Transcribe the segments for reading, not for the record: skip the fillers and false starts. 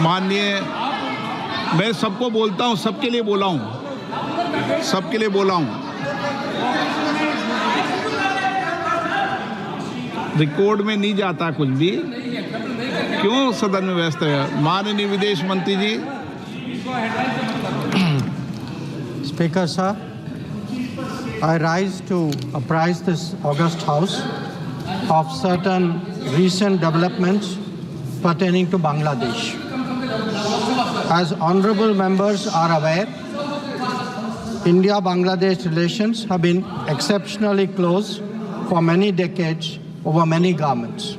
माननीय, मैं सबको बोलता हूं, सबके लिए बोला हूं, सबके लिए बोला हूं। रिकॉर्ड में नहीं जाता कुछ भी, क्यों सदन में व्यस्त है? माननीय विदेश मंत्री जी। Speaker sir, I rise to apprise this august House of certain recent developments pertaining to Bangladesh. As honorable members are aware, India-Bangladesh relations have been exceptionally close for many decades over many governments.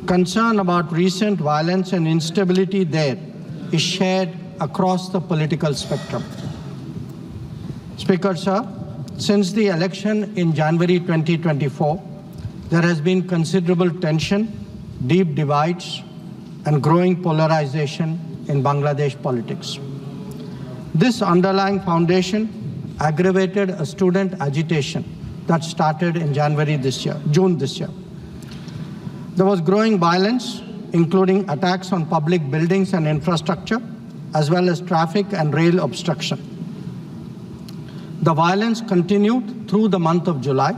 Concern about recent violence and instability there is shared across the political spectrum. Speaker sir, since the election in January 2024, there has been considerable tension, deep divides, and growing polarization in Bangladesh politics. This underlying foundation aggravated a student agitation that started in June this year. There was growing violence, including attacks on public buildings and infrastructure, as well as traffic and rail obstruction. The violence continued through the month of July.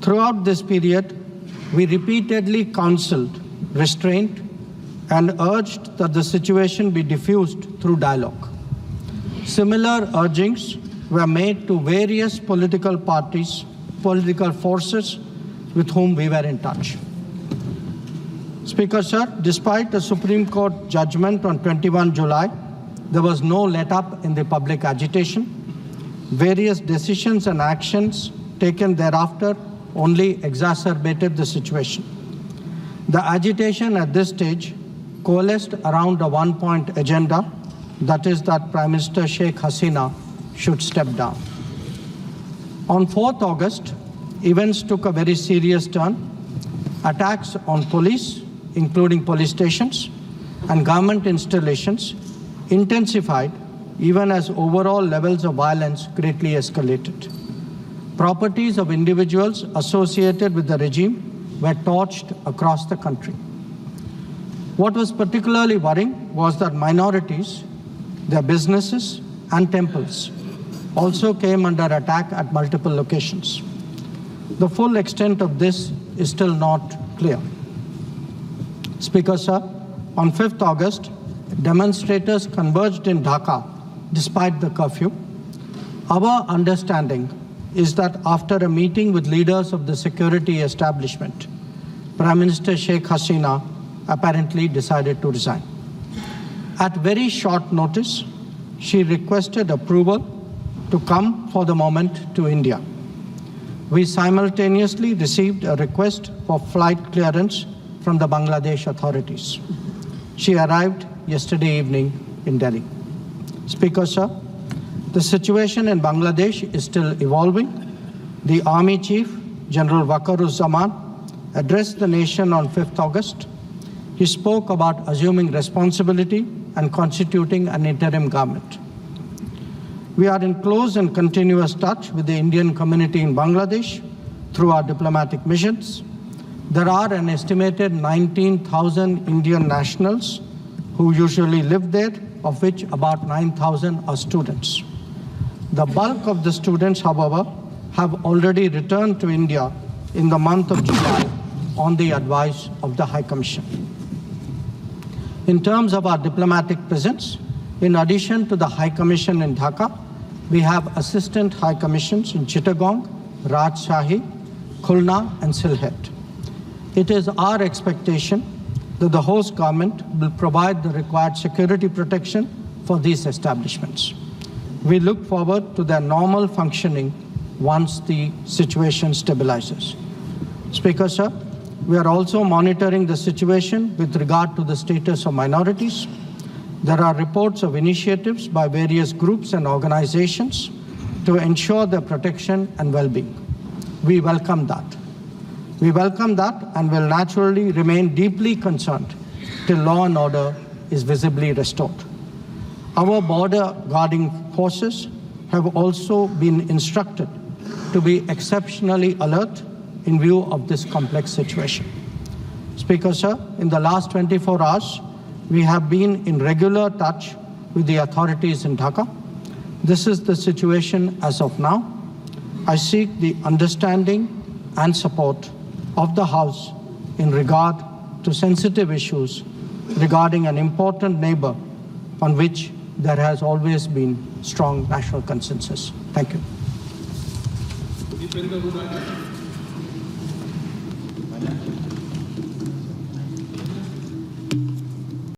Throughout this period, we repeatedly counseled restraint and urged that the situation be diffused through dialogue. Similar urgings were made to various political parties, political forces with whom we were in touch. Speaker sir, despite the Supreme Court judgment on 21 July, there was no let-up in the public agitation. Various decisions and actions taken thereafter only exacerbated the situation. The agitation at this stage coalesced around a one-point agenda, that is that Prime Minister Sheikh Hasina should step down. On 4th August, events took a very serious turn. Attacks on police, including police stations, and government installations intensified even as overall levels of violence greatly escalated. Properties of individuals associated with the regime were torched across the country. What was particularly worrying was that minorities, their businesses and temples also came under attack at multiple locations. The full extent of this is still not clear. Speaker sir, on 5th August, demonstrators converged in Dhaka despite the curfew. Our understanding is that after a meeting with leaders of the security establishment, Prime Minister Sheikh Hasina apparently decided to resign. At very short notice, she requested approval to come for the moment to India. We simultaneously received a request for flight clearance from the Bangladesh authorities. She arrived yesterday evening in Delhi. Speaker sir, the situation in Bangladesh is still evolving. The Army Chief, General Waqar-uz-Zaman, addressed the nation on 5th August. He spoke about assuming responsibility and constituting an interim government. We are in close and continuous touch with the Indian community in Bangladesh through our diplomatic missions. There are an estimated 19,000 Indian nationals who usually live there, of which about 9,000 are students. The bulk of the students, however, have already returned to India in the month of July on the advice of the High Commission. In terms of our diplomatic presence, in addition to the High Commission in Dhaka, we have assistant High Commissions in Chittagong, Rajshahi, Khulna, and Sylhet. It is our expectation that the host government will provide the required security protection for these establishments. We look forward to their normal functioning once the situation stabilizes. Speaker sir, we are also monitoring the situation with regard to the status of minorities. There are reports of initiatives by various groups and organizations to ensure their protection and well-being. We welcome that. We welcome that and will naturally remain deeply concerned till law and order is visibly restored. Our border guarding forces have also been instructed to be exceptionally alert in view of this complex situation. Speaker sir, in the last 24 hours, We have been in regular touch with the authorities in Dhaka. This is the situation as of now. I seek the understanding and support of the House in regard to sensitive issues regarding an important neighbor on which there has always been strong national consensus. Thank you.